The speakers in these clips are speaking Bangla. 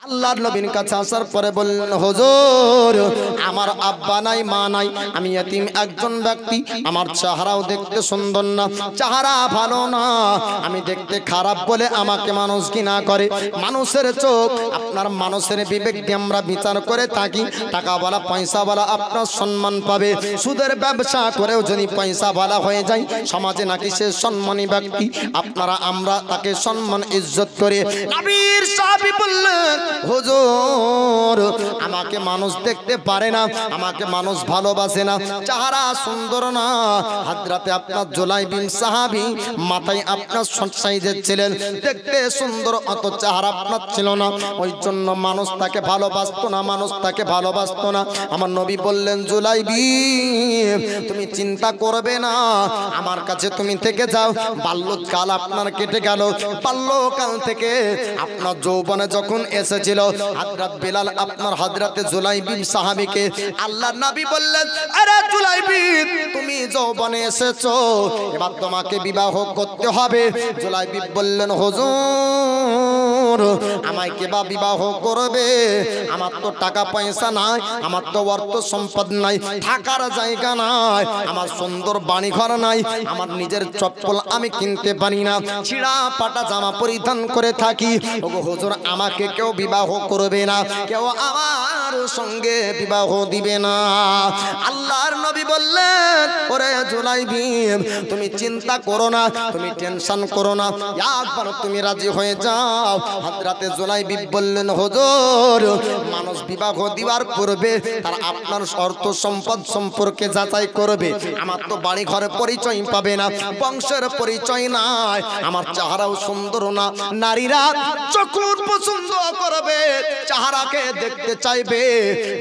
আল্লাহর নবীর কাছে আসার পরে বললেন, হুজুর আমার আব্বা নাই মা নাই, আমি এতিম একজন ব্যক্তি, আমার চেহারাও দেখতে সুন্দর না, চেহারা ভালো না, আমি দেখতে খারাপ বলে আমাকে মানুষ ঘৃণা করে। মানুষের চোখ, আপনার মানুষের বিবেক দিয়ে আমরা বিচার করে থাকি। টাকাওয়ালা পয়সাওয়ালা আপনার সম্মান পাবে, সুদের ব্যবসা করেও যদি পয়সাওয়ালা হয়ে যায় সমাজে নাকি সে সম্মানী ব্যক্তি, আপনারা আমরা তাকে সম্মান ইজ্জত করে। নবীর সাহাবী বললেন, হুজুর আমাকে মানুষ দেখতে পারে না, আমাকে মানুষ ভালোবাসে না, চেহারা সুন্দর না। হযরতে আপনার জুলাই বিন সাহাবী মাথায় আপনার শর্ট সাইজের ছিলেন, দেখতে সুন্দর, অত চেহারা আপনার ছিল না, ওই জন্য মানুষ তাকে ভালোবাসতো না, মানুষ তাকে ভালোবাসতো না। আমার নবী বললেন, জুলাইবি তুমি চিন্তা করবে না, আমার কাছে তুমি থেকে যাও। বাল্যকাল আপনার কেটে গেল, বাল্যকাল থেকে আপনার যৌবনে যখন এসেছিল হযরত বিলাল আপনার হযরতে জুলাইবি সাহাবীকে আল্লাহর নবী বললেন, আরে জুলাইবি তুমি যৌবনে এসেছো, এবার তোমাকে বিবাহ করতে হবে। জুলাইবি বললেন, হুজুর আমায় কে বা বিবাহ করবে, আমার তো টাকা পয়সা নাই, আমার তো অর্থ সম্পদ নাই, থাকার জায়গা নাই, আমার সুন্দর বাড়ি ঘর নাই, আমার নিজের চপ্পল আমি কিনতে পারি না, ছিঁড়া পাটা জামা পরিধান করে থাকি। ওগো হুজুর আমাকে কেউ বিবাহ করবে না, কেউ আমার সঙ্গে বিবাহ দিবে না। আল্লাহর নবী বললেন, ওরে জুলাইবি তুমি চিন্তা করো না, তুমি টেনশন করো না, একবার তুমি রাজি হয়ে যাও। হযরতে জুলাইবি বললেন, হুজুর মানুষ বিবাহ দিবার পূর্বে তার আপনার অর্থ সম্পদ সম্পর্কে যাচাই করবে, আমার তো বাড়ি ঘরে পরিচয় পাবে না, বংশের পরিচয় নাই, আমার চেহারাও সুন্দর না, নারীরা যখন পছন্দ করবে চেহারাকে দেখতে চাইবে,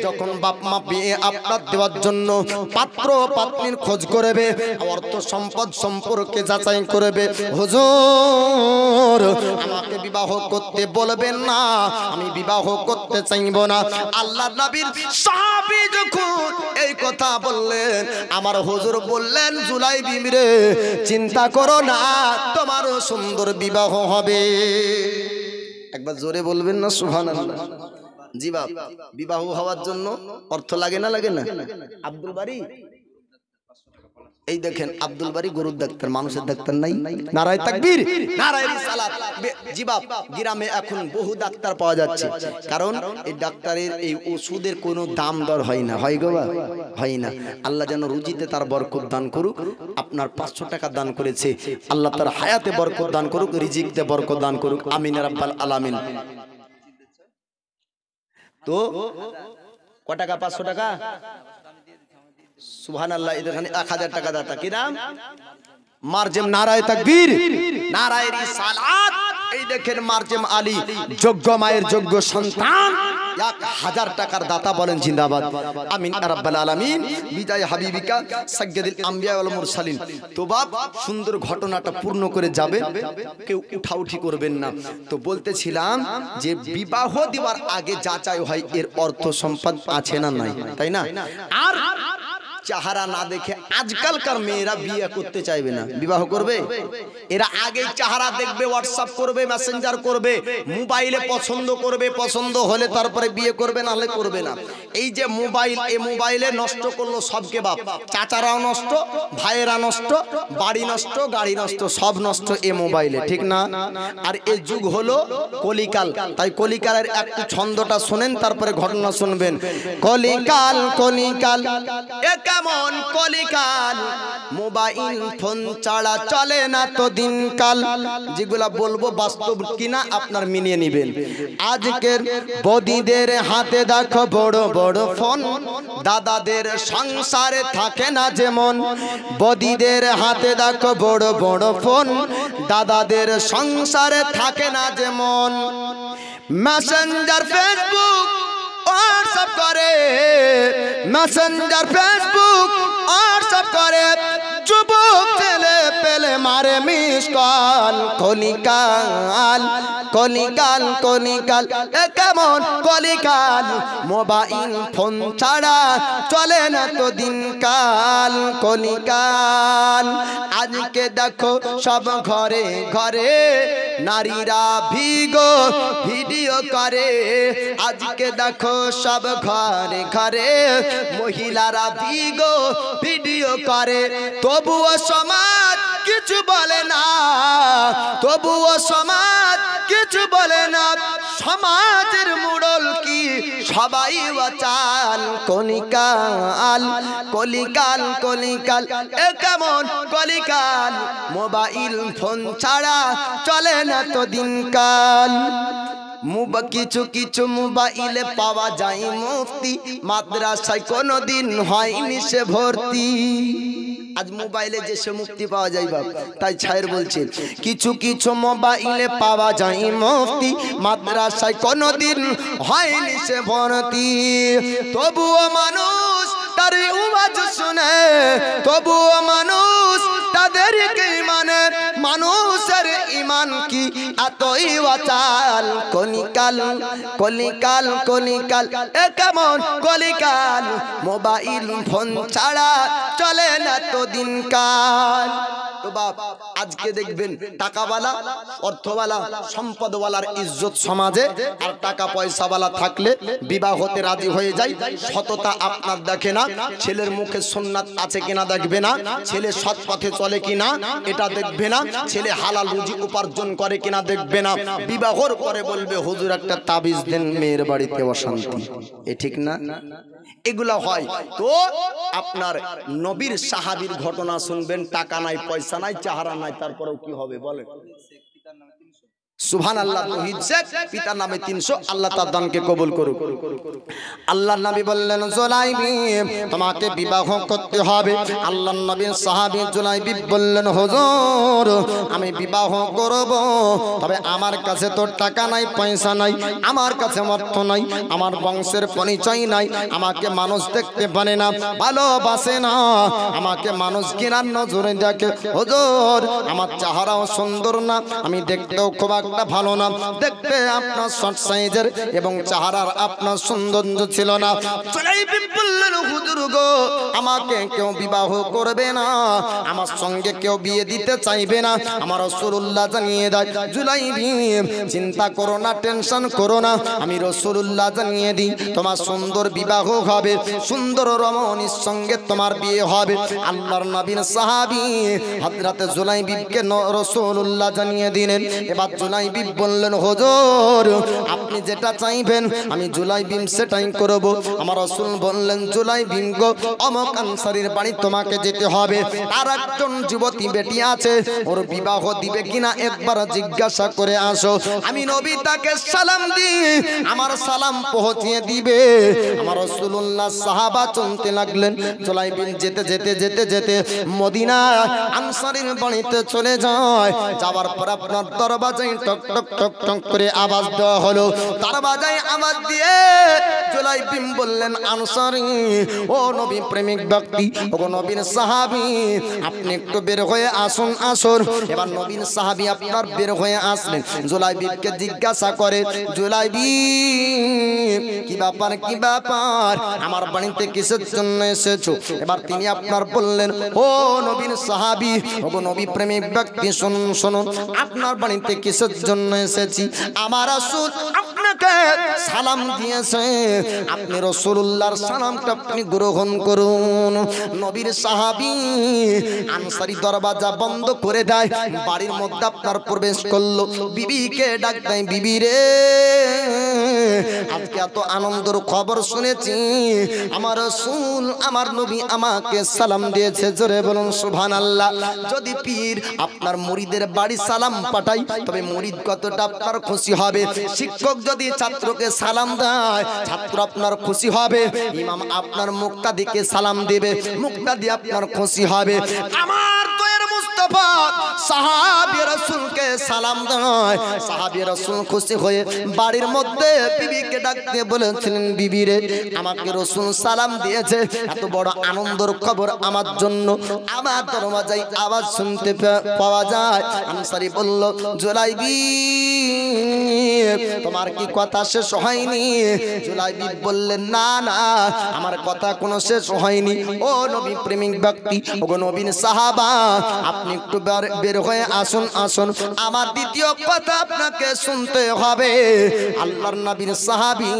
যখন বাপ মা বিয়ে আপনার দেওয়ার জন্য পাত্র পাত্রীর খোঁজ করবে, অর্থ সম্পদ সম্পর্কে যাচাই করবে। হুজুর আমাকে বিবাহ করতে বলবেন না, আমি বিবাহ করতে চাইব না। আল্লাহর নবীর সাহাবী যখন এই কথা বললেন, আমার হুজুর বললেন, জুলাইবি রে চিন্তা করো না, তোমার সুন্দর বিবাহ হবে। একবার জোরে বলবেন না সুবহানাল্লাহ। জি বাপ, বিবাহ হওয়ার জন্য অর্থ লাগে না, লাগে না? আব্দুল বারী এই দেখেন, আব্দুল বারী গরুর ডাক্তার, মানুষের ডাক্তার নাই। নারায়ে তাকবীর, নারায়ে রিসালাত। জি বাপ, গ্রামে এখন বহু ডাক্তার পাওয়া যাচ্ছে, কারণ এই ডাক্তারের এই ওষুধের কোনো দাম দর হয় না, হয় গো বা হয় না। আল্লাহ যেন রুজিতে তার বরকত দান করুক। আপনার 500 টাকা দান করেছে, আল্লাহ তার হায়াতে বরকত দান করুক, রিজিকতে বরকত দান করুক, আমিন ইয়া রাব্বাল আলামিন। তো ক টাকা? 500 টাকা। সুবহানাল্লাহ। এখানে 1000 টাকা দাতা, কি নাম? মারজেম। নারায়ে তাকবীর, নারায়ে রিসালাত। এই দেখেন মারজেম আলী, যোগ্য মায়ের যোগ্য সন্তান, 1000 টাকার দাতা, বলেন জিন্দাবাদ, আমিন ইয়া রাব্বাল আলামিন। বিদায় হাবিবিকা সাইয়্যিদুল আম্বিয়া ওয়াল মুরসালিন। তো বাপ, সুন্দর ঘটনাটা পূর্ণ করে যাবেন, কেউ উঠাউঠি করবেন না। তো বলতেছিলাম যে বিবাহ দেওয়ার আগে যাচাই হয় এর অর্থ সম্পদ আছে না নাই, তাই না? আর চেহারা না দেখে আজকালকার মেয়েরা বিয়ে করতে চাইবে না, বিবাহ করবে। এরা আগে চেহারা দেখবে, হোয়াটসঅ্যাপ করবে, মেসেঞ্জার করবে, মোবাইলে পছন্দ করবে, পছন্দ হলে তারপরে বিয়ে করবে, না হলে করবে না। এই যে মোবাইল, এই মোবাইলে নষ্ট করলো সবকে বাপ, চাচারাও নষ্ট, ভাইয়েরা নষ্ট, বাড়ি নষ্ট, গাড়ি নষ্ট, সব নষ্ট এ মোবাইলে, ঠিক না? আর এই যুগ হলো কলিকাল, তাই কলিকালের একটু ছন্দটা শুনেন, তারপরে ঘটনা শুনবেন। কলিকাল কলিকাল কেমন কলিকাল, মোবাইল ফোন ছাড়া চলে না তো দিনকাল। যেগুলা বলবো বাস্তব কিনা আপনার মিলিয়ে নেবেন। আজকের বদিদের হাতে দেখো বড় বড় ফোন, দাদাদের সংসারে থাকে না যেমন। বদিদের হাতে দেখো বড় বড় ফোন, দাদাদের সংসারে থাকে না যেমন। মেসেঞ্জার ফেসবুক হোয়াটসঅ্যাপ করে, মেসেঞ্জার ফেসবুক হোয়াটসঅ্যাপ করে, যুবক ছেলে পেলে মারে মিস কল। কলিকাল কলিকাল কলিকাল এ কেমন কলিকাল মোবাইল ফোন ছাড়া চলে না তো দিনকাল কলিকাল আজকে দেখো সব ঘরে ঘরে নারীরা ভিডিও করে আজকে দেখো সব ঘরে ঘরে মহিলারা ভিডিও করে তবুও সমাজ কিছু বলে না তবুও সমাজ কিছু বলে না সমাজের মুড়ল কি সবাই বাচাল কলিকাল কলিকাল কলিকাল এ কেমন কলিকাল মোবাইল ফোন ছাড়া চলে না তো দিনকাল কিছু কিছু মোবাইলে পাওয়া যায় মুফতি মাদ্রাসায় কোনোদিন হয়নি সে ভর্তি আজ মোবাইলে যে সে মুক্তি পাওয়া যায় বাপ তাই ছায়ের বলছে কিছু কিছু মোবাইলে পাওয়া যায় মুফতি মাদ্রাসায় কোনোদিন হয়নি সে ভর্তি তবুও মানুষ তার ওয়াজ শুনে তবুও মানুষ তাদেরকে মানে মানুষের ঈমান কি এতই অচল কলিকাল কলিকাল কলিকাল এ কেমন কলিকাল মোবাইল ফোন ছাড়া চলে না তো দিনকাল তো বাপ আজকে দেখবেন টাকাওয়ালা অর্থওয়ালা সম্পদওয়ালার ইজ্জত সমাজে আর টাকা পয়সাওয়ালা থাকলে বিবাহ হতে রাজি হয়ে যায় সততা আপনার দেখে না ছেলের মুখে সুন্নাত আছে কিনা দেখবে না ছেলে সৎ পথে চলে কিনা এটা দেখবে না ছেলে হালাল রুজি উপার্জন করে কিনা দেখবে না বিবাহর পরে বলবে হুজুর একটা তাবিজ দেন মেয়ের বাড়িতে অশান্তি এ ঠিক না এগুলা হয় তো আপনার নবীর সাহাবীর ঘটনা শুনবেন টাকা নাই পয়সা নাই চেহারা নাই তারপরেও কি হবে বলে সুবহানাল্লাহ তৌহিদ শেখ পিতার নামে 300 আল্লাহ তার দানকে কবুল করুক আল্লাহর নবী বললেন জুলাইবিব তোমাকে বিবাহ করতে হবে আল্লাহর নবীর সাহাবী জুলাইবিব বললেন হুজুর আমি বিবাহ করব তবে আমার কাছে তো টাকা নাই পয়সা নাই আমার কাছে অর্থ নাই আমার বংশের পরিচয় নাই আমাকে মানুষ দেখতে পারে না ভালোবাসে না আমাকে মানুষ কিনার নজরে দেখে হুজুর আমার চেহারাও সুন্দর না আমি দেখতেও খুব একটা ভালো না দেখতে আপনার শর্ট সাইজের এবং চেহারার আপনার সৌন্দর্য ছিল না জুলাইবিব বললেন হুজুর গো আমাকে কেউ বিবাহ করবে না আমার সঙ্গে কেউ বিয়ে দিতে চাইবে না আমার রাসূলুল্লাহ জানিয়ে দেয় জুলাইবিব চিন্তা করো না টেনশন করো না আমি রাসূলুল্লাহ জানিয়ে দিই তোমার সুন্দর বিবাহ হবে সুন্দর রমণীর সঙ্গে তোমার বিয়ে হবে আল্লাহর নবীর সাহাবী হযরত জুলাইবিবকে রাসূলুল্লাহ জানিয়ে দিলেন এবার জুলাইবিব বললেন হুজুর আপনি যেটা চাইবেন আমি জুলাইবিব সেটাই করব আমার রাসূল বললেন জুলাইবিব গো অমুক আনসারীর বাড়ি তোমাকে যেতে হবে আর একজন যুবতী বেটি আছে ওর বিবাহ দিবে কিনা একবার জিজ্ঞাসা করে আসো আমি নবী তাকে সালাম দিই আমার সালাম পৌঁছিয়ে দিবে আমার রাসূলুল্লাহ সাহাবা চলতে লাগলেন জুলাইবিব যেতে যেতে যেতে যেতে মদিনা আনসারীর বাড়িতে চলে যায় যাওয়ার পর আপনার দরজায় টক টক টক টক করে আওয়াজ দেওয়া হলো দরজায় আওয়াজ দিয়ে জুলাইবিব বললেন আনসারী ও নবী প্রেমিক ব্যক্তি ও নবীর সাহাবী আপনি একটু বের হয়ে আসুন আসুন এবার নবীর সাহাবী আপনার বের হয়ে আসলেন জুলাইবিবকে জিজ্ঞাসা করে জুলাইবিব কি ব্যাপার আমার বাড়িতে কিসের জন্য এসেছো এবার তিনি আপনার বললেন ও নবীর সাহাবী ও নবী প্রেমিক ব্যক্তি শুনুন শুনুন আপনার বাড়িতে কিসের জন্য এসেছি আমার রাসূল আপনাকে সালাম দিয়েছে আপনি রাসূলুল্লাহর সালামটা আপনি গ্রহণ করুন নবীর সাহাবী আনসারী দরজা বন্ধ করে দেয় বাড়ির মধ্যে আপনার প্রবেশ করলো বিবিকে ডাক দেয় বিবি রে আজকে এত আনন্দের খবর শুনেছি আমার রাসূল আমার নবী আমাকে সালাম দিয়েছে জোরে বলুন সুবহানাল্লাহ যদি পীর আপনার মুরিদের বাড়ি সালাম পাঠাই তবে মুরিদ কতটা আপনার খুশি হবে শিক্ষক যদি ছাত্রকে সালাম দেয় ছাত্র আপনার খুশি হবে ইমাম আপনার মুক্তাদিকে সালাম দেবে মুক্তাদি আপনার খুশি হবে আমার দয়ার মুস্তাফা সাহাবী রাসূলকে সালাম দেয় সাহাবী রাসূল খুশি হয়ে বাড়ির মধ্যে বিবিকে ডাক দিয়ে বলেছিলেন, বিবি রে, আমাকে রাসূল সালাম দিয়েছে, এত বড় আনন্দের খবর আমার জন্য। আমার দরওয়াজায় আওয়াজ শুনতে পাওয়া যায়। আনসারী বলল, জুলাইবি তোমার কি কথা শেষ হয়নি? জুলাইবি বললেন, না না, আমার কথা কোনো শেষ হয়নি। ও নবী প্রেমিক ব্যক্তি, ও নবীর সাহাবা, আপনি একটু বের হয়ে আসুন, আসুন, আমার দ্বিতীয় কথা আপনাকে শুনতে হবে। আল্লাহর নবীর সাহাবী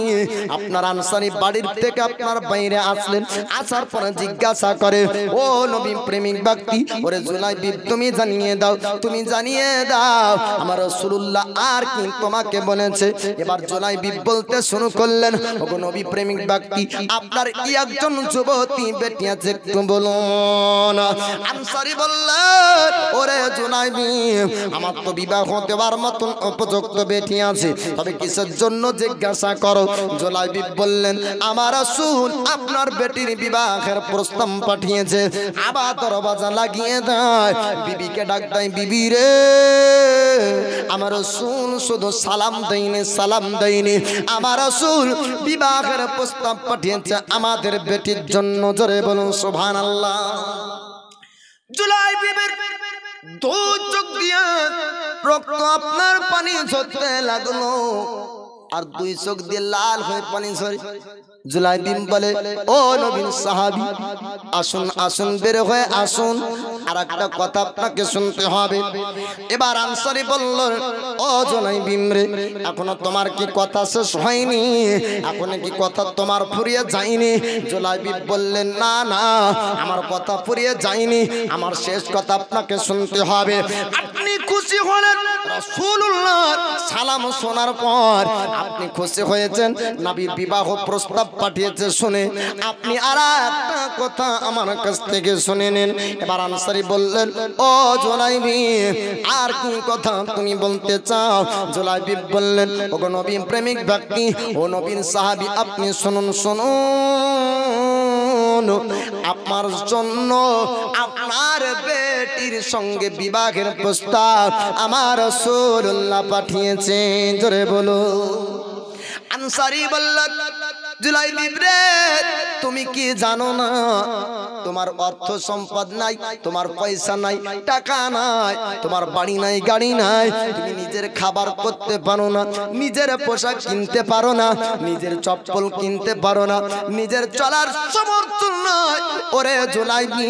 আপনার আনসারী বাড়ির থেকে আপনার বাইরে আসলেন, আসার পরে জিজ্ঞাসা করে, ও নবী প্রেমিক ব্যক্তি, ওরে জুলাইবি, তুমি জানিয়ে দাও, তুমি জানিয়ে দাও আমার রাসূলুল্লাহ আর কি তোমাকে বলেছে। এবার জুলাইবি বলতে শুরু করলেন, ও নবী প্রেমিক ব্যক্তি, আপনার কি একজন যুবতী বেটি আছে, একটু বলুন। আনসারী বললেন, ওরে জুলাইবি, আমার তো বিবাহ দেওয়ার মতন উপযুক্ত বেটি আছে, তবে কিসের জন্য জিজ্ঞাসা করো? জুলাইবি বললেন, আমার রাসূল আপনার বেটির বিবাহের প্রস্তাব পাঠিয়েছে। আবার দরওয়াজা লাগিয়ে দেয়, বিবিকে ডাক দেয়, বিবি রে, আমার রাসূল শুধু সালাম দেয়নি, সালাম দেয়নি, আমার রাসূল বিবাহের প্রস্তাব পাঠিয়েছে আমাদের বেটির জন্য। জোরে বলুন সুবহানাল্লাহ। জুলাইবির দু চোখ দিয়ে রক্ত আপনার পানি ঝরতে লাগলো, আর দুই চোখ দিয়ে লাল হয়ে পানি ঝরে। জুলাইবি বলে, ও নবীর সাহাবী, আসুন আসুন, বের হয়ে আসুন, আর একটা কথা আপনাকে শুনতে হবে। এবার আনসারী বলল, ও জুলাইবি রে, এখনো তোমার কি কথা শেষ হয়নি? এখনো কি কথা তোমার ফুরিয়ে যায়নি? জুলাইবি বললেন, না না, আমার কথা ফুরিয়ে যায়নি, আমার শেষ কথা আপনাকে শুনতে হবে। আপনি খুশি হলেন রাসূলুল্লাহ সালাম শোনার পর, আপনি খুশি হয়েছেন, নবীর বিবাহ প্রস্তাব পাঠিয়েছে শুনে, আপনি আর একটা কথা আমার কাছ থেকে শুনে নেন। এবার আনসারী বললেন, ও জুলাইবি, আর কি কথা তুমি বলতে চাও? জুলাইবি বললেন, ও নবী প্রেমিক ব্যক্তি, ও নবীর সাহাবী, আপনি শুনুন, শুনুন, আপনার জন্য আপনার বেটির সঙ্গে বিবাহের প্রস্তাব আমার রাসূলুল্লাহ পাঠিয়েছেন। জোরে বলো। আনসারী বললেন, জুলাইবি রে, তুমি কি জানো না, তোমার অর্থ সম্পদ নাই, তোমার পয়সা নাই, টাকা নাই, তোমার বাড়ি নাই, গাড়ি নাই, তুমি নিজের খাবার করতে পারো না, নিজের পোশাক কিনতে পারো না, নিজের চপ্পল কিনতে পারো না, নিজের চলার সমর্থন নাই। ওরে জুলাইবি,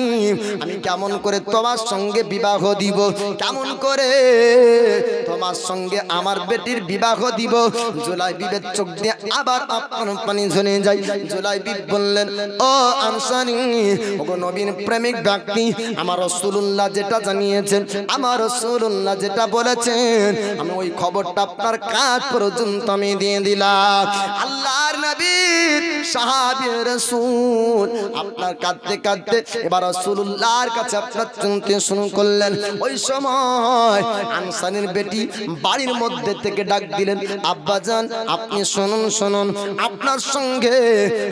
আমি কেমন করে তোমার সঙ্গে বিবাহ দিব? কেমন করে তোমার সঙ্গে আমার বেটির বিবাহ দিব? জুলাইবির চোখ দিয়ে আবার আপনার পানি ঝরে যায়। জুলাইবি বললেন, ও আনসারী, ও নবীর প্রেমিক ব্যক্তি, আমার রাসূলুল্লাহ যেটা জানিয়েছেন, আমার রাসূলুল্লাহ যেটা বলেছেন, আমি ওই খবরটা আপনার কাছ পর্যন্ত আমি দিয়ে দিলাম। আল্লাহর নবীর সাহাবী রাসূল আপনার কাঁদতে কাঁদতে এবার রাসূলুল্লাহর কাছে আপনার শুনতে শুরু করলেন। ওই সময় আনসারীর বেটি বাড়ির মধ্যে থেকে ডাক দিলেন, আব্বাজান, আপনি শুনুন, শুনুন, আপনার সঙ্গে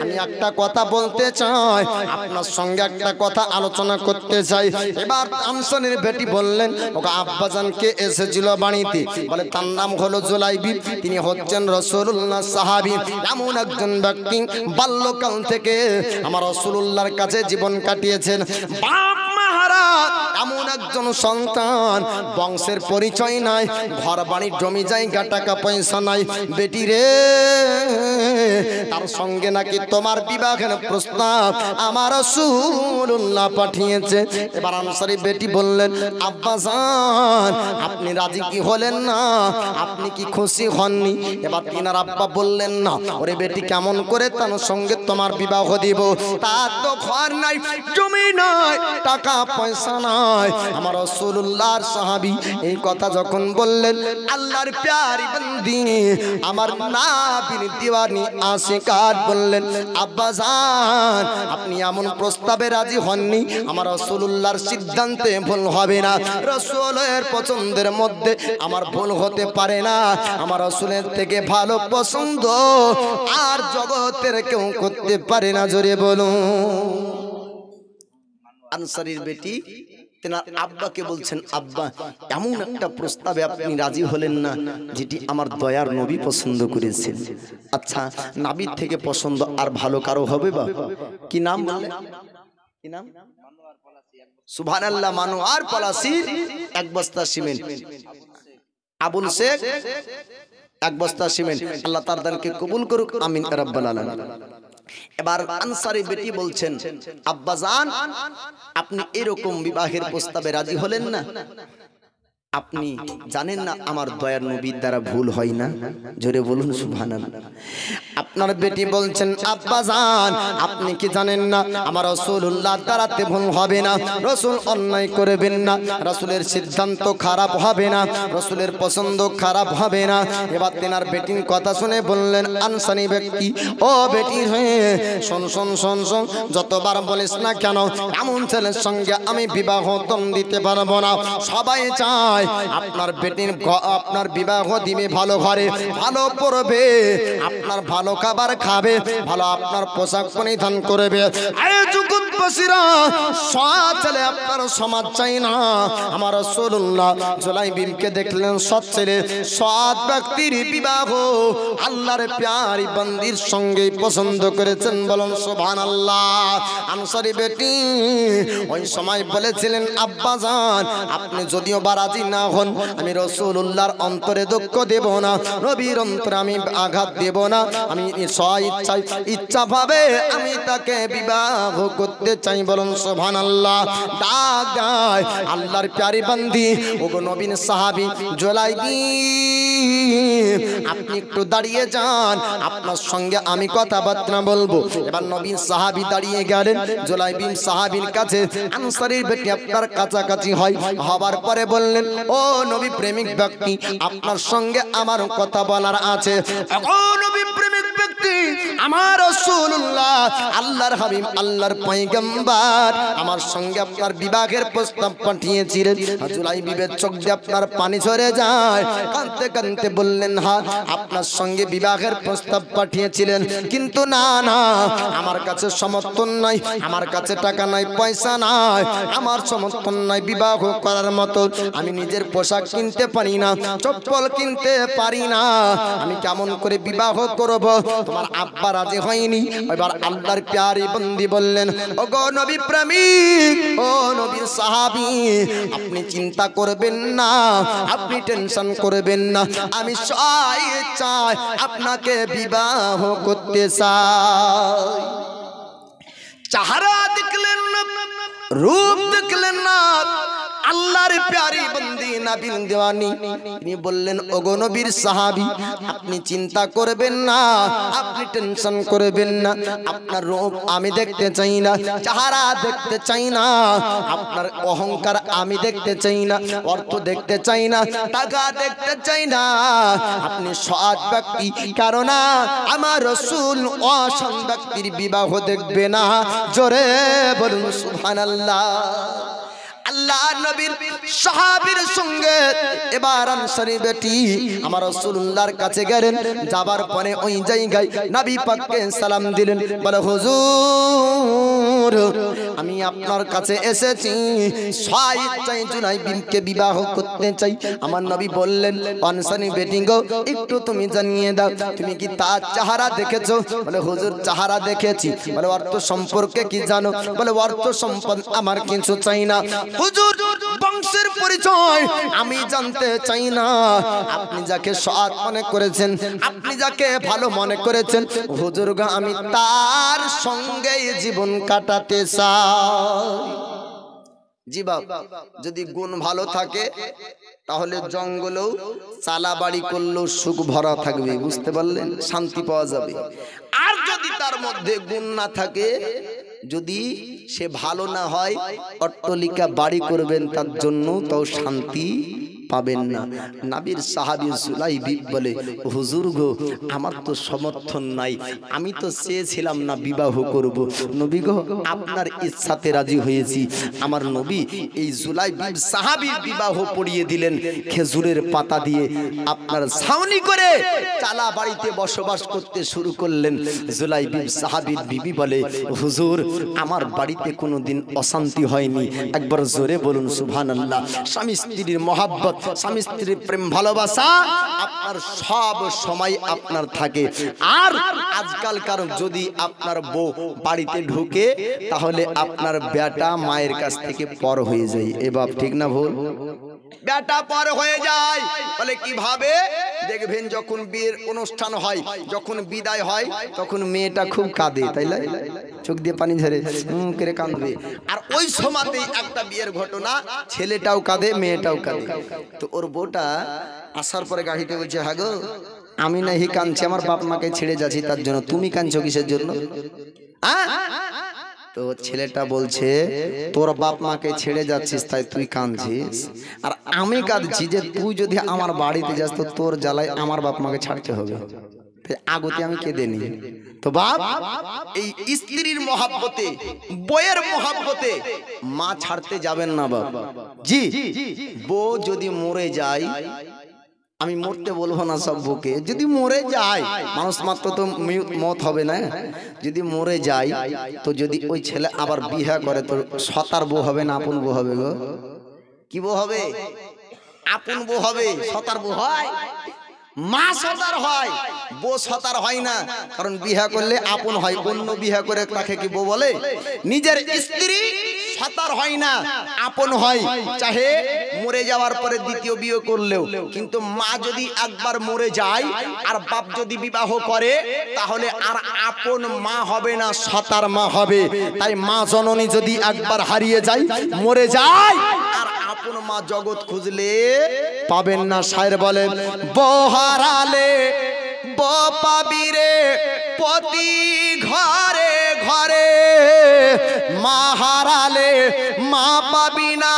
আমি একটা কথা বলতে চাই, আপনার সঙ্গে একটা কথা আলোচনা করতে চাই। এবার আনসারীর বেটি বললেন, ওগো আব্বাজান, কে এসেছিল বাড়িতে? বলে, তার নাম হলো জুলাইবি, তিনি হচ্ছেন রাসূলুল্লাহ সাহাবী। এমন একজন ব্যক্তি বাল্যকাল থেকে আমার রাসূলুল্লাহর কাছে জীবন কাটিয়েছেন। বাপ মাহারা এমন একজন সন্তান, বংশের পরিচয় নাই, ঘর বাড়ি জমি জায়গা টাকা পয়সা নাই। বেটি রে, তার সঙ্গে নাকি তোমার বিবাহের প্রস্তাব আমার রাসূলুল্লাহ পাঠিয়েছে। এবার আনসারী বেটি বললেন, আব্বাজান, আপনি রাজি কি হলেন না? আপনি কি খুশি হননি? এবার তিনার আব্বা বললেন, না, ওরে বেটি, কেমন করে তার সঙ্গে তোমার বিবাহ দিব? তার তো ঘর নাই, জমি নাই, টাকা পয়সা নাই। আমার রাসূলুল্লাহর সাহাবী এই কথা যখন বললেন, আল্লাহর প্যারি বন্দি, আমার নাবির দিওয়ানি আশিকাত বললেন, আব্বাজান, আপনি এমন প্রস্তাবে রাজি হননি, আমার রাসূলুল্লাহর সিদ্ধান্তে ভুল হবে না, রাসূলের পছন্দের মধ্যে আমার ভুল হতে পারে না। আমার রাসূলের থেকে ভালো পছন্দ আর জগতের কেউ করতে পারে না। জোরে বলুন। আনসারীর বেটি তেনার আব্বাকে বলছেন, আব্বা এমন একটা প্রস্তাবে আপনি রাজি হলেন না যেটি আমার দয়ার নবী পছন্দ করেছেন। আচ্ছা, নাবির থেকে পছন্দ আর ভালো কারো হবে? বা কি নাম বললেন? কি নাম? সুবহানাল্লাহ। মানোয়ার পলাশির এক বস্তা সিমেন্ট। আবুল শেখ এক বস্তা সিমেন্ট। আল্লাহ তার দানকে কবুল করুক, আমিন রাব্বাল আলামিন। এবার আনসারী বেটি বলছেন, আব্বাজান আপনি এরকম বিবাহের প্রস্তাবে রাজি হলেন না? আপনি জানেন না আমার দয়ার নবীর দ্বারা ভুল হয় না? জোরে বলুন সুবহানাল্লাহ। আপনার বেটি বলছেন, আব্বাজান আপনি কি জানেন না আমার রাসূলুল্লাহর দ্বারাতে ভুল হবে না, রাসূল অন্যায় করবেন না, রাসূলের সিদ্ধান্ত খারাপ হবে না, রাসূলের পছন্দ খারাপ হবে না। এবার তেনার বেটির কথা শুনে বললেন আনসারী ব্যক্তি, ও বেটি হয়ে শোন শোন শোন শোন, যতবার বলিস না কেন এমন ছেলের সঙ্গে আমি বিবাহ দিতে পারবো না। সবাই চায় আপনার বেটির আপনার বিবাহ দিবে ভালো ঘরে, ভালো পড়বে, আপনার ভালো খাবার খাবে, ভালো আপনার পোশাক পরিধান করবে। জগৎবাসীরা সৎ ছেলে আপনার সমাজ চাই না। আমার রাসূলুল্লাহ জুলাইবিলকে দেখলেন সৎ ছেলে, সৎ ব্যক্তির বিবাহ আল্লাহর প্যারি বান্দির সঙ্গে পছন্দ করেছেন। বলুন সুবহানাল্লাহ। আনসারী বেটি ওই সময় বলেছিলেন, আব্বাজান আপনি যদিও বা রাজি না হন, আমি রাসূলুল্লাহর অন্তরে দুঃখ দেব না, নবীর অন্তরে আমি আঘাত দেব না, আমি ইচ্ছা ভাবে আমি তাকে বিবাহ করতে চাই। বলুন সুবহানাল্লাহ। ডাক দেয় আল্লাহর প্যারি বান্দি, ওগো নবীন সাহাবী জুলাইবি, আপনি একটু দাঁড়িয়ে যান, আপনার সঙ্গে আমি কথাবার্তা বলবো। এবার নবীন সাহাবী দাঁড়িয়ে গেলেন জুলাইবি সাহাবীর কাছে। আনসারীর বেটি আপনার কাছাকাছি হয়, হবার পরে বললেন, ও নবী প্রেমিক ব্যক্তি আপনার সঙ্গে আমার কথা বলার আছে। ও নবী প্রেমিক ব্যক্তি, আমার রাসূলুল্লাহ আল্লাহর হাবিব আল্লাহর পয়গম্বর আমার সঙ্গে আপনার বিবাহের প্রস্তাব পাঠিয়েছিলেন। জুলাইবিবের চোখ দিয়ে আপনার পানি ঝরে যায়, কাঁদতে কাঁদতে বললেন, হ্যাঁ আপনার সঙ্গে বিবাহের প্রস্তাব পাঠিয়েছিলেন, কিন্তু না না আমার কাছে সমর্থন নাই, আমার কাছে টাকা নাই, পয়সা নাই, আমার সমর্থন নাই বিবাহ করার মতো, আমি নিজের পোশাক কিনতে পারি না, চপ্পল কিনতে পারি না, আমি কেমন করে বিবাহ করব? তোমার আব্বা রাজি হয়নি। এবার আল্লাহর প্যারি বন্দি বললেন, ও গো নবী প্রেমিক, ও নবীর সাহাবী, আপনি চিন্তা করবেন না, আপনি টেনশন করবেন না, আমি চাই আপনাকে বিবাহ করতে চাই। চেহারা দেখলেন না, রূপ দেখলেন না, আল্লাহর প্যারি বন্দি নবীর দেওয়ানি, তিনি বললেন, ওগো নবীর সাহাবী আপনি চিন্তা করবেন না, আপনি টেনশন করবেন না, আপনার রূপ আমি দেখতে চাই না, চেহারা দেখতে চাই না, আপনার অহংকার আমি দেখতে চাই না, অর্থ দেখতে চাই না, টাকা দেখতে চাই না, আপনি সৎ ব্যক্তি, কারণ আমার রাসূল অসৎ ব্যক্তির বিবাহ দেখবে না। জোরে বলুন সুবহানাল্লাহ। আল্লাহ নবীর সাহাবীর সঙ্গে এবার আনসারী বেটি আমার রাসূলুল্লাহর কাছে গেলেন। যাবার পরে ওই জায়গায় নবী পাককে সালাম দিলেন, বলে হুজুর আমি আপনার কাছে এসেছি, চাই জুলাইবিকে বিবাহ করতে চাই। আমার নবী বললেন, আনসারী বেটি গো একটু তুমি জানিয়ে দাও, তুমি কি তার চেহারা দেখেছো? বলে হুজুর চেহারা দেখেছি। বলে অর্থ সম্পর্কে কি জানো? বলে অর্থ সম্পদ আমার কিছু চাই না, হুজুর বংশের পরিচয় আমি জানতে চাই না, আপনি যাকে সৎ মনে করেছেন, আপনি যাকে ভালো মনে করেছেন, হুজুর গো আমি তার সঙ্গেই জীবন কাটাতে চাই। জি বাবা, যদি গুণ ভালো থাকে তাহলে জঙ্গলেও চালা বাড়ি করলেও সুখ ভরা থাকবে, বুঝতে পারলেন? শান্তি পাওয়া যাবে। আর যদি তার মধ্যে গুণ না থাকে, যদি সে ভালো না হয়, অট্টালিকা বাড়ি করবেন তার জন্য, তাও শান্তি পাবেন না। নবীর সাহাবী জুলাইবিব বলে, হুজুর গো, আমার তো সমর্থন নাই, আমি তো চেয়েছিলাম না বিবাহ করব, নবী গো আপনার ইচ্ছাতে রাজি হয়েছি। আমার নবী এই জুলাইবিব সাহাবীর বিবাহ পড়িয়ে দিলেন খেজুরের পাতা দিয়ে, আপনার ছাউনি করে চালা বাড়িতে বসবাস করতে শুরু করলেন। জুলাইবিব সাহাবীর বিবি বলে, হুজুর আমার বাড়িতে কোনোদিন অশান্তি হয়নি। একবার জোরে বলুন সুবহানাল্লাহ। স্বামী স্ত্রীর মহাব্বত, স্বামী স্ত্রীর প্রেম ভালোবাসা আপনার সব সময় আপনার থাকে। আর আজকালকার যদি আপনার বউ বাড়িতে ঢুকে তাহলে আপনার বেটা মায়ের কাছ থেকে পর হয়ে যায়। এ বাপ ঠিক না ভুল? বেটা পর হয়ে যায়। বলে কিভাবে? দেখবেন যখন বিয়ের অনুষ্ঠান হয়, যখন বিদায় হয়, তখন মেয়েটা খুব কাঁদে, তাই না? চোখ দিয়ে পানি ঝরে করে কাঁদবে। আর ওই সময়তেই একটা বিয়ের ঘটনা, ছেলেটাও কাঁদে মেয়েটাও কাঁদে। তো ওর বউটা আসার পরে গাড়িতে বলছে, হ্যাঁ গো আমি নাহি কাঁদছি, আমার বাপ মাকে ছেড়ে যাচ্ছি তার জন্য, তুমি কাঁদছো কিসের জন্য? তো ছেলেটা বলছে, তোর বাপ মাকে ছেড়ে যাচ্ছিস তাই তুই কাঁদছিস, আর আমি কাঁদছি যে তুই যদি আমার বাড়িতে যাস তো তোর জ্বালায় আমার বাপ মাকে ছাড়তে হবে, আগতে আমি কেঁদে নি। তো বাপ এই স্ত্রীর মহাব্বতে, বউয়ের মহাব্বতে মা ছাড়তে যাবেন না বাপ। জি, বউ যদি মরে যায়, আমি মরতে বলবো না সব বউকে, যদি মরে যায়, মানুষ মাত্র তো মত হবে না, যদি মরে যায় তো যদি ওই ছেলে আবার বিয়ে করে তো সতার বউ হবে না আপন বউ হবে গো? কি বউ হবে? আপন বউ হবে। সতার বউ হয়? মা সতার হয়, বউ সতার হয় না, কারণ বিয়ে করলে আপন হয়, অন্য বিয়ে করে তাকে কি বউ বলে? নিজের স্ত্রী সতার হয় না, আপন হয়, চাহে মরে যাওয়ার পরে দ্বিতীয় বিয়ে করলেও। কিন্তু মা যদি একবার মরে যায় আর বাপ যদি বিবাহ করে তাহলে আর আপন মা হবে না, সতার মা হবে। তাই মা জননী যদি একবার হারিয়ে যায়, মরে যায়, আর আপন মা জগৎ খুঁজলে পাবেন না। শায়ের বলেন, বহারালে বপাবিরে প্রতি ঘরে ঘরে, মা হারালে মা পাবি না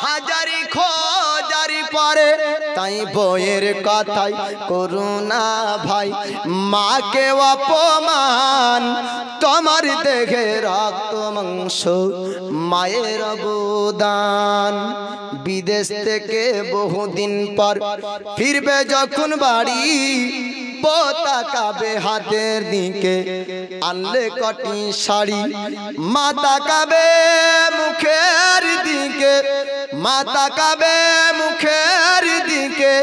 হাজারি খোঁজারি পরে। তাই বইয়ের কথাই করুণা ভাই, মাকে অপমান, তোমার দেখে রক্ত মাংস মায়ের অবদান। বিদেশ থেকে বহুদিন পর ফিরবে যখন বাড়ি, তাকাবে হাতের দিকে আনলে কটি শাড়ি, মা তাকাবে মুখের দিকে, মা তাকাবে মুখের দিকে,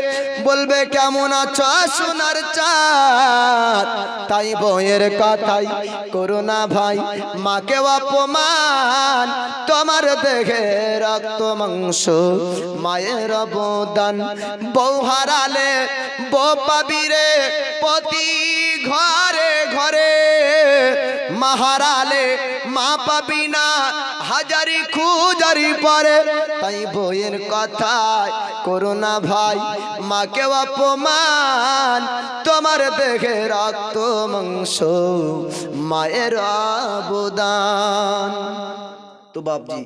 বলবে কেমন আছো সোনার চাঁদ। তাই বইয়ের কথাই করুণা ভাই, মাকে অপমান, তোমার দেখে রক্ত মাংস মায়ের অবদান। বউ হারালে বউ পাবি রে প্রতি ঘরে ঘরে, মা হারালে মা পাবি না হাজারি খুঁজারি পরে। তাই বইয়ের কথায় করুণা ভাই, মাকে অপমান, তোমার দেখে রক্ত মাংস মায়ের অবদান। তো বাপজি,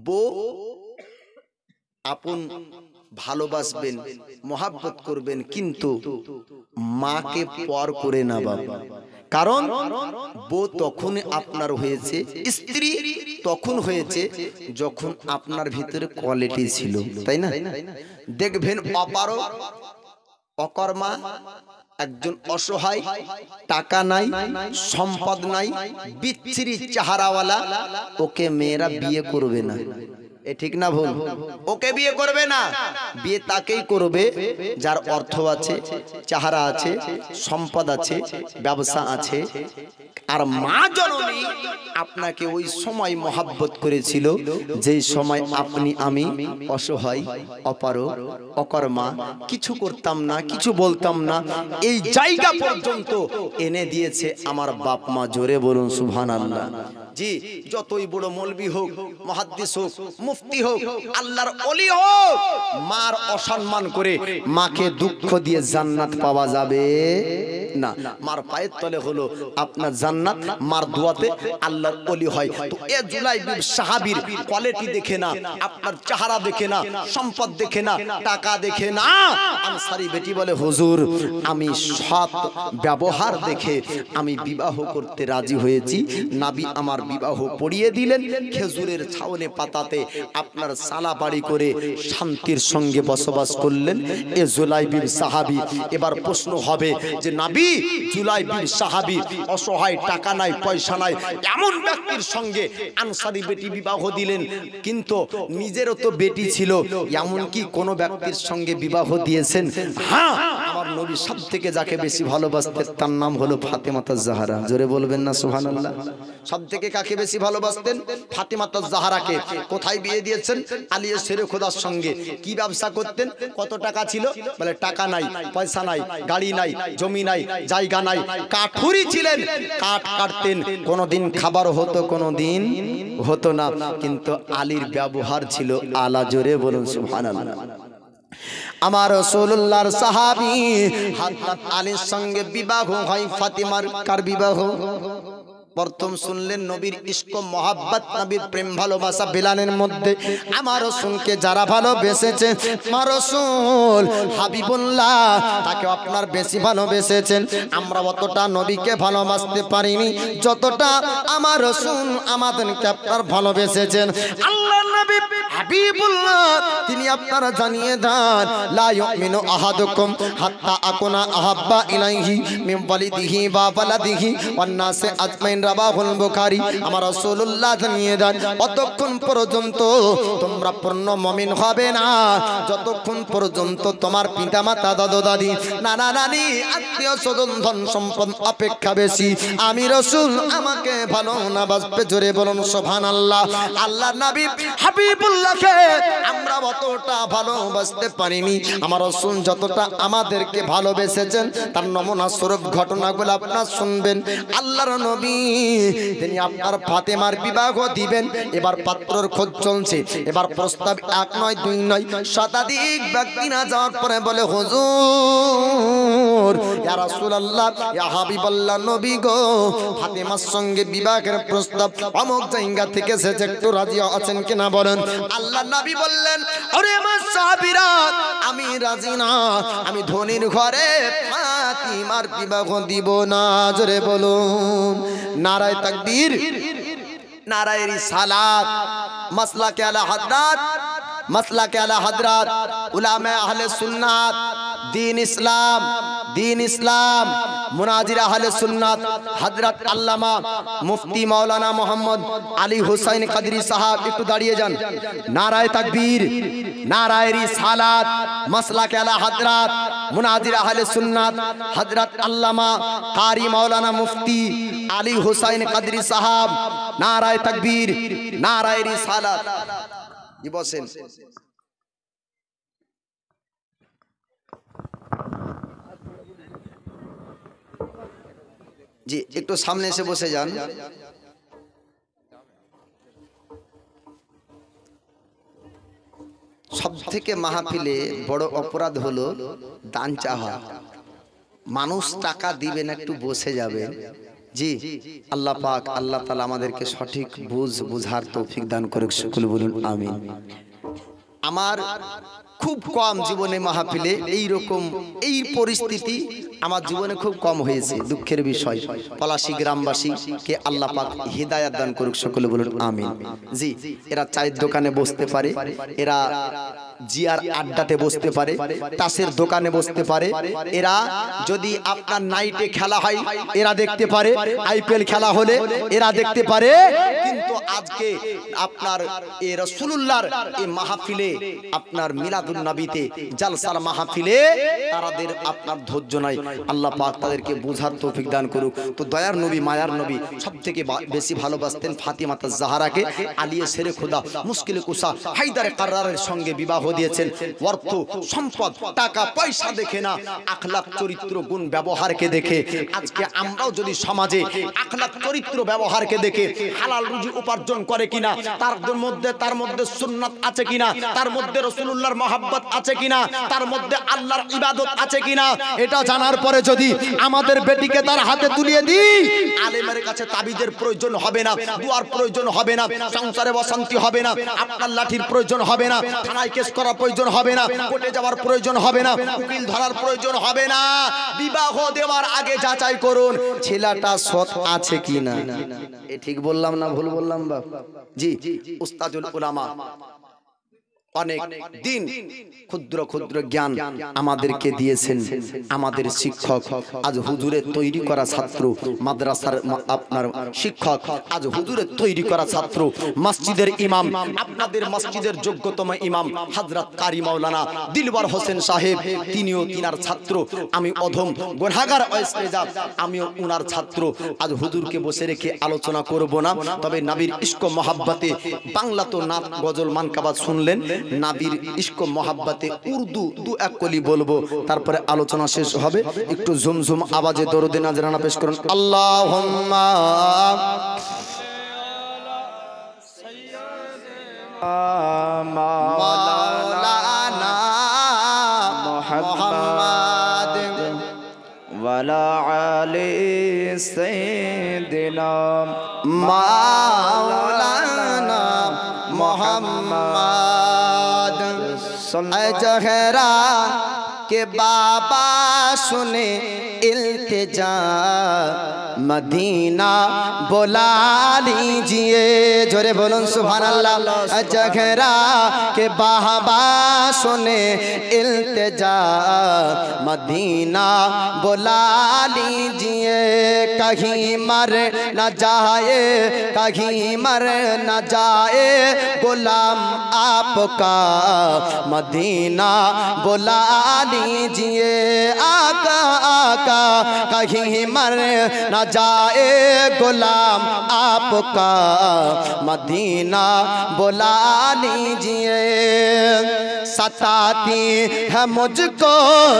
বউ আপন ভালোবাসবেন, মহাব্বত করবেন, কিন্তু মাকে পর করে না বাবা। কারণ বউ তখন আপনার হয়েছে, স্ত্রী তখন হয়েছে যখন আপনার ভিতরে কোয়ালিটি ছিল, তাই না? দেখবেন অপারগ অকর্মা একজন অসহায়, টাকা নাই, সম্পদ নাই, বিচ্ছিরি চেহারাওয়ালা, ওকে মেয়েরা বিয়ে করবে না। এ ঠিক না ভুল? ওকে বিয়ে করবে না, বিয়ে তাকেই করবে যার অর্থ আছে, চেহারা আছে, সম্পদ আছে, ব্যবসা আছে। আর মা জননী আপনাকে ওই সময় মহাব্বত করেছিল যেই সময় আপনি আমি অসহায়, অপারগ, অকর্মা, কিছু করতাম না, কিছু বলতাম না, এই জায়গা পর্যন্ত এনে দিয়েছে আমার বাপ মা। জোরে বলুন সুবহানাল্লাহ। জি, যতই বড় মৌলবি হোক, মুহাদ্দিস হোক, মুফতি হোক, আল্লাহর ওলি হোক, মার অসম্মান করে মাকে দুঃখ দিয়ে জান্নাত পাওয়া যাবে না, মার পায়ের তলে হলো আপনার জান্নাত, মার দোয়াতে আল্লাহর ওলি হয়। তো এ জুলাইবিব সাহাবীর কোয়ালিটি দেখে না, আপনার চেহারা দেখে না, সম্পদ দেখে না, টাকা দেখে না, আনসারী বেটি বলে হুজুর আমি সৎ ব্যবহার দেখে আমি বিবাহ করতে রাজি হয়েছি। নবী আমার বিবাহ পড়িয়ে দিলেন, খেজুরের ছাউনে পাতাতে আপনার সালা বাড়ি করে শান্তির সঙ্গে বসবাস করলেন এ জুলাইবিব সাহাবী। এবার প্রশ্ন হবে যে নবী জুলাইবিব সাহাবী অসহায়, টাকা নাই, পয়সা নাই, এমন ব্যক্তির সঙ্গে আনসারী বেটি বিবাহ দিলেন, কিন্তু নিজেরও তো বেটি ছিল, এমন কি কোন ব্যক্তির সঙ্গে বিবাহ দিয়েছেন? হ্যাঁ, আমার নবী সবথেকে যাকে বেশি ভালোবাসতেন তার নাম হলো ফাতেমাতুজ জাহরা। জোরে বলবেন না সুবহানাল্লাহ। সবথেকে কাকে বেশি ভালোবাসতেন? ফাতেমাতুজ জাহরাকে। কোথায় বিয়ে দিয়েছেন? আলিয়া শেরে খোদার সঙ্গে। কি ব্যবসা করতেন? কত টাকা ছিল? বলে টাকা নাই, পয়সা নাই, গাড়ি নাই, জমি নাই, জায়গা নাই, কাঠুরি ছিলেন, কাঠ কাটতেন, কোনোদিন খাবার হতো, কোনোদিন হতো না, কিন্তু আলীর ব্যবহার ছিল আলা। জোরে বলুন সুবহানাল্লাহ। আমার রাসূলুল্লাহর সাহাবী হযরত আলীর সঙ্গে বিবাহ হয়। ফাতিমার কার বিবাহ? প্রথম শুনলেন নবীর ইশক মোহাব্বত, নবীর প্রেম ভালোবাসা বিলানের মধ্যে। আমার রাসূলকে যারা ভালোবেসেছে, আমার রাসূল হাবিবুল্লাহ তাকে আপনার বেশি ভালোবেসেছেন। আমরা অতটা নবীকে ভালোবাসতে পারিনি যতটা আমার রাসূল আমাদেরকে আপনার ভালোবেসেছেন। আল্লাহর নবী হাবিবুল্লাহ তিনি আপনারা জানিয়ে দেন লা ইউমিনু আহাদুকুম হাত্তা আকুনা আহাব্বা ইলাইহি মিন ওয়ালিদিহি ওয়া ওয়ালাদিহি ওয়ান নাসি আজমাইন। রাবাহুল বুখারী। আমার রাসূলুল্লাহ জানিয়ে দেন অতক্ষণ পর্যন্ত তোমরা পূর্ণ মুমিন হবে না যতক্ষণ পর্যন্ত তোমার পিতামাতা, দাদা দাদি, নানা নানি, আত্মীয় স্বজন, ধন সম্পদ অপেক্ষা বেশি আমি রাসূল আমাকে ভালো না বাসবে। জোরে বলুন সুবহানাল্লাহ। আল্লাহর নবী হাবিবুল্লাহকে আমরা অতটা ভালোবাসতে পারিনি, আমার রাসূল যতটা আমাদেরকে ভালোবেসেছেন তার নমুনা স্বরূপ ঘটনাগুলো আপনারা শুনবেন। আল্লাহর নবী তিনি আপনার ফাতেমার বিবাহ দিবেন। এবার পাত্রর খোঁজ চলছে, এবার প্রস্তাব এক নয়, দুই নয়, শতাধিক ব্যক্তি না যাওয়ার পরে বলে হুজুর ইয়া রাসূলুল্লাহ, ইয়া হাবিবাল্লাহ, নবী গো ফাতেমার সঙ্গে বিবাহের প্রস্তাব অমুক জায়গা থেকে এসেছে, একটু রাজি আছেন কিনা বলেন। আল্লাহর নবী বললেন আরে আমার সাহাবীরা আমি রাজি না, আমি ধনির ঘরে ফাতিমার বিবাহ দিব না। জোরে বলুন নারায়ে তাকবীর, নারায়ে রিসালাত। মাসলাকে আলা হযরত, মাসলাকে আলা হযরত উলামা আহলে সুন্নাত, দ্বীন ইসলাম, দ্বীন ইসলাম, মুনাজির আহলে সুন্নাত হযরত আল্লামা মুফতি মাওলানা মোহাম্মদ আলী হুসাইন কাদরি সাহেব। একটু দাঁড়িয়ে যান। নারায়ে তাকবীর, নারায়ে রিসালাত। মাসলাকে আলা হযরত মুনাজির আহলে সুন্নাত হযরত আল্লামা কারি মাওলানা মুফতি আলী হুসাইন কাদরি সাহেব। নারায়ে তাকবীর, নারায়ে রিসালাত। জি বসেন। জি একটু সামনে এসে বসে যান। সব থেকে মাহফিলে বড় অপরাধ হলো দান চাওয়া। মানুষ টাকা দিবেন, একটু বসে যাবেন। জি আল্লাহ পাক, আল্লাহ তাআলা আমাদেরকে সঠিক বুঝার তৌফিক দান করুক। সকলে বলুন আমিন। আমার খুব কম জীবনে মাহফিলে এই রকম এই পরিস্থিতি আমার জীবনে খুব কম হয়েছে, দুঃখের বিষয়। পলাশী গ্রামবাসীকে আল্লাহ পাক হিদায়াত দান করুক। সকলে বলুন আমিন। জি এরা চায়ের দোকানে বসতে পারে, এরা জিয়ার আড্ডাতে বসতে পারে, তাসের দোকানে বসতে পারে, এরা যদি আপনার নাইটে খেলা হয় এরা দেখতে পারে, আইপিএল খেলা হলে এরা দেখতে পারে, কিন্তু আজকে আপনার এই রাসূলুল্লাহর এই মাহফিলে, আপনার মিলাদুন নবীতে, জালসার মাহফিলে তাদের আপনার ধৈর্য নাই। আল্লাহ পাক তাদেরকে বুঝার তৌফিক দান করুক। তো দয়ার নবী, মায়ার নবী সবথেকে বেশি ভালোবাসতেন ফাতিমাতুজ জাহরাকে। আলিয়ে শেরে খোদা মুশকিল কুসা হায়দারে কাররারের সঙ্গে বিবাহ দিয়েছেন। অর্থ সম্পদ টাকা পয়সা দেখে না, আখলাক চরিত্র গুণ ব্যবহারকে দেখে। আজকে আমরাও যদি সমাজে আখলাক চরিত্র ব্যবহারকে দেখে হালাল রুজি উপার্জন করে কিনা, তার মধ্যে সুন্নাত আছে কিনা, তার মধ্যে রাসূলুল্লাহর মহব্বত আছে কিনা, তার মধ্যে আল্লাহর ইবাদত আছে কিনা, এটা জানার পরে যদি আমাদের বেটিকে তার হাতে তুলিয়ে দিই, আলেমের কাছে তাবিজের প্রয়োজন হবে না, দুয়ার প্রয়োজন হবে না, সংসারে অশান্তি হবে না, আপনার লাঠির প্রয়োজন হবে না, থানায় কেস করার প্রয়োজন হবে না, কোর্টে যাওয়ার প্রয়োজন হবে না, উকিল ধরার প্রয়োজন হবে না। বিবাহ দেওয়ার আগে যাচাই করুন ছেলেটা সৎ আছে কিনা। এ ঠিক বললাম না ভুল বললাম বাপ? জি, উস্তাদুল উলামা অনেক দিন ক্ষুদ্র ক্ষুদ্র জ্ঞান আমাদেরকে দিয়েছেন। আমাদের শিক্ষক আজ হুজুরের তৈরি করা ছাত্র, মাদ্রাসার আপনার শিক্ষক আজ হুজুরের তৈরি করা ছাত্র, মসজিদের ইমাম, আপনাদের মসজিদের যোগ্যতম ইমাম হযরত কারি মাওলানা দিলওয়ার হোসেন সাহেব, তিনিও তিনার ছাত্র। আমি অধম গুনাহগার ওয়াইসরেজা, আমিও উনার ছাত্র। আজ হুজুরকে বসে রেখে আলোচনা করব না, তবে নবীর ইশক মহব্বতে বাংলা তো নাত গজল মানকাবাত শুনলেন, নবীর ইশক মহব্বতে উর্দু দু এক কলি বলবো, তারপরে আলোচনা শেষ হবে। একটু ঝুমঝুম আওয়াজে দরুদ নাজরানা পেশ করুন। আল্লাহুম্মা মাওলানা মুহাম্মদ ওয়ালা আলি সাইয়্যিদিনা মাওলানা মুহাম্মদ। जहरा के बाबा सुने इल्तिजा, मदीना बुला लीजिए। जोरे बोलूं सुभान अल्लाह। जहरा के बाबा सुने इल्तिजा, मदीना बुला लीजिए। कहीं मर न जाए, कहीं मर न जाए गुलाम आपका, मदीना बुला लीजिए। आका आका कहीं मर न जाए गुलाम आपका, मदीना बुला लीजिए। सताती है मुझको,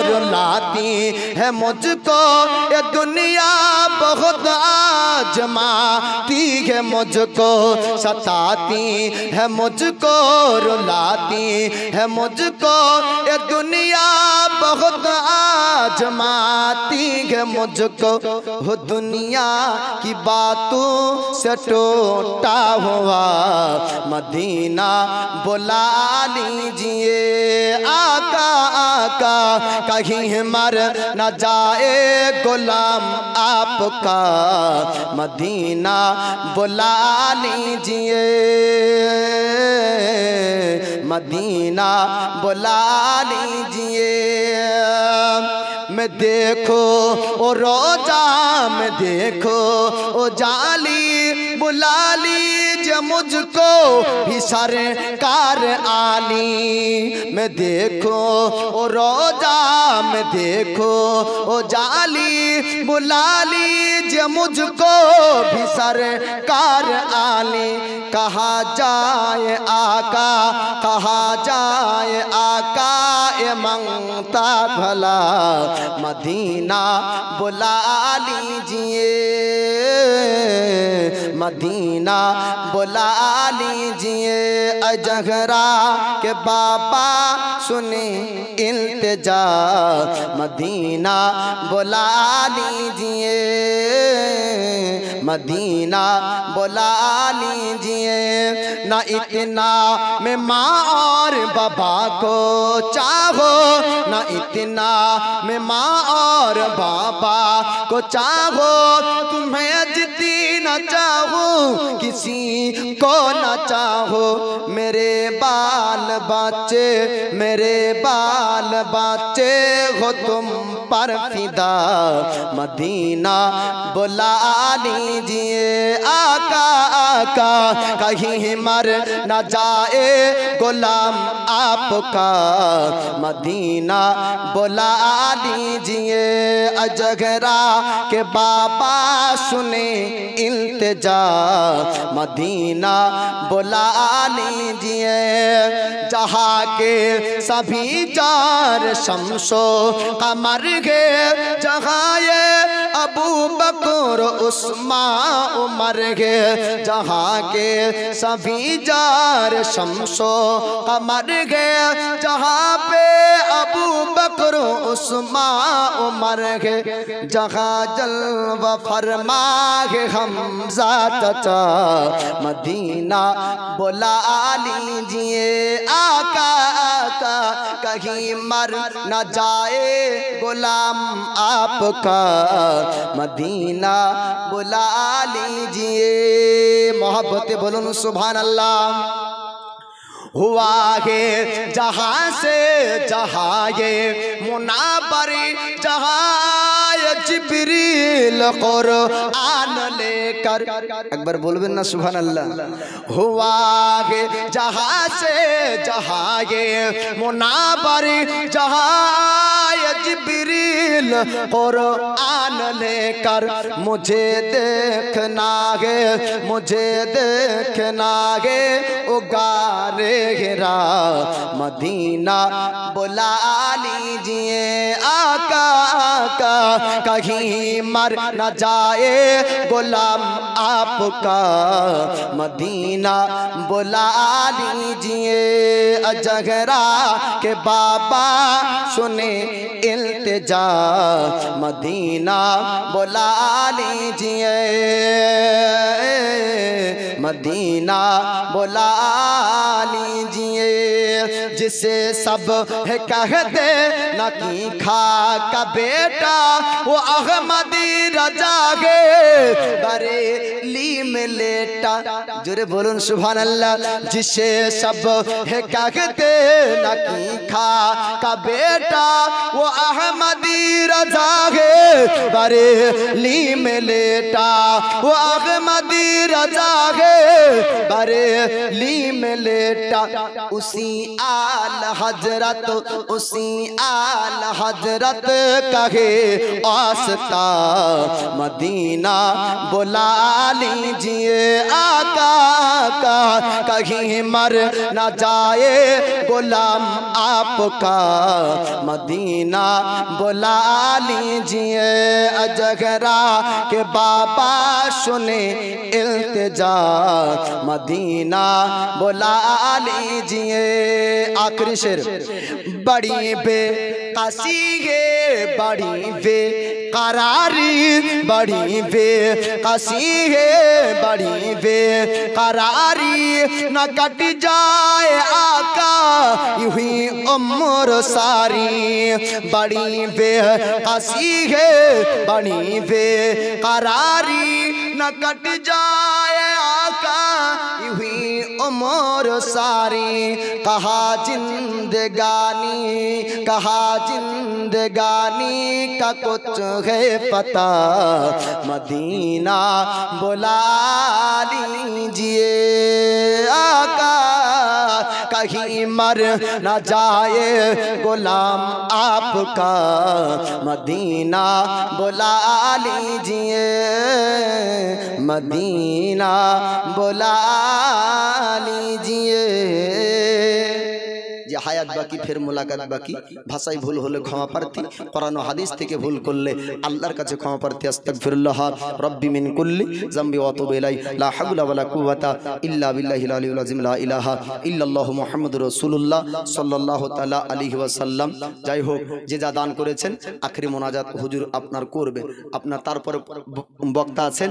रुलाती है मुझको ये दुनिया, बहुत आजमाती है मुझको। सताती है मुझको, रुलाती है मुझको ये दुनिया, बहुत आजमाती है मुझको। हो दुनिया की बातों से टूटा हुआ, मदीना बुला लीजिए। आका आका कहीं मर न जाए गुलाम आपका, मदीना बुला लीजिए, मदीना बुला लीजिए। मैं देखो ओ रोजा में देखो ओ जाली, बुला लीजिए मुझको भी सरकार आली। मैं देखो ओ रोजा में देखो ओ जाली, बुला लीजिए मुझको भी सरकार आली। कहा जाए आका, कहा जाए आका ए मंगता भला, मदीना बुला लीजिए, मदीना बुला लीजिए। अजहरा के बाबा सुने इल्तिजा, मदीना बुला लीजिए, मदीना बुला लीजिए। ना इतना मैं माँ और बाबा को चाहो, ना इतना मैं माँ और बाबा को चाहो। तुम्हें जितनी न चाहो किसी को न चाहो। मेरे बाल बच्चे, मेरे बाल बच्चे हो तुम पर फिदा मदीना बुला लीजिए आका आका कहीं मर न जाए गुलाम आपका मदीना बुला लीजिए अजगरा के बाबा सुने इल्तिजा मदीना बुला लीजिए जहाँ के सभी जार शमशो कमर के जहाँ ये अबू बकर उस्मान उमर के जहाँ के सभी जार शमशो कमर के जहाँ पे अबू बकर उस्मान उमर के जहाँ जलवा फरमा के हमजा चाचा मदीना बुला लीजिए आका आका कहीं मर न जाए गुलाम आपका मदीना बुला लीजिए। मोहब्बत बोलूं सुभान अल्लाह। हुआ है जहाँ से जहाँ ये मुनाबरी जहाँ जिब्रील कुरआन लेकर अकबर बोलबे ना सुभान अल्लाह। हुआ है जहाँ से जहाँ ये मुनाबरी जहाँ जिब्रील कुरआन लेकर मुझे देखना है मुझे देखना है उगारे गिरा मदीना बुला लीजिए आका आका कहीं मर न जाए गुलाम आपका मदीना बुला लीजिए अजगरा के बाबा सुने इल्तिजा मदीना बुला लीजिए मदीना बुला लीजिए जिसे सब है कहते न की खा का बेटा वो अहमदी रजा गे बरेली में लेटा जोरे बोलूं सुभान अल्लाह। जिसे सब है कहते न की खा का बेटा वो अहमदी रजा गे बरेली में लेटा वो अहमदी रजा गे बरेली में लेटा उसी आल हजरत उसी आल हजरत कहे आस्ता मदीना बुला लीजिए आका आका कहीं मर न जाए गुलाम आपका मदीना बुला लीजिए अजगरा के बाबा सुने इल्तिजा मदीना बुला लीजिए। आखिरी शेर बड़ी बेकसी है बड़ी बेकरारी बड़ी बेकसी है बड़ी बेकरारी न कट जाए आका यूं उम्र सारी बड़ी बेकसी है बड़ी बेकरारी न कट जाए आका यूं उम्र सारी कहा जिंदगानी का कुछ है पता मदीना बुला लीजिए आका कहीं मर न जाए गुलाम आपका मदीना बुला लीजिए मदीना बुला लीजिए। যে হায়াত বাকি ফের মোলাকাত বাকি ভাষায় ভুল হলে ক্ষমা প্রার্থী কোরআন ও হাদিস থেকে ভুল করলে আল্লাহর কাছে ক্ষমা প্রার্থী আস্তাগফিরুল্লাহ রব্বি মিন কুল্লি যামবি ওয়া আতুবু ইলাই লা হাওলা ওয়ালা কুওয়াতা ইল্লা বিল্লাহিল আলিয়্যিল আযীম লা ইলাহা ইল্লাল্লাহু মুহাম্মাদুর রাসূলুল্লাহ সাল্লাল্লাহু তাআলা আলাইহি ওয়াসাল্লাম। যাই হোক যে যা দান করেছেন আখেরি মোনাজাত হুজুর আপনার করবে আপনার তারপরে বক্তা আছেন।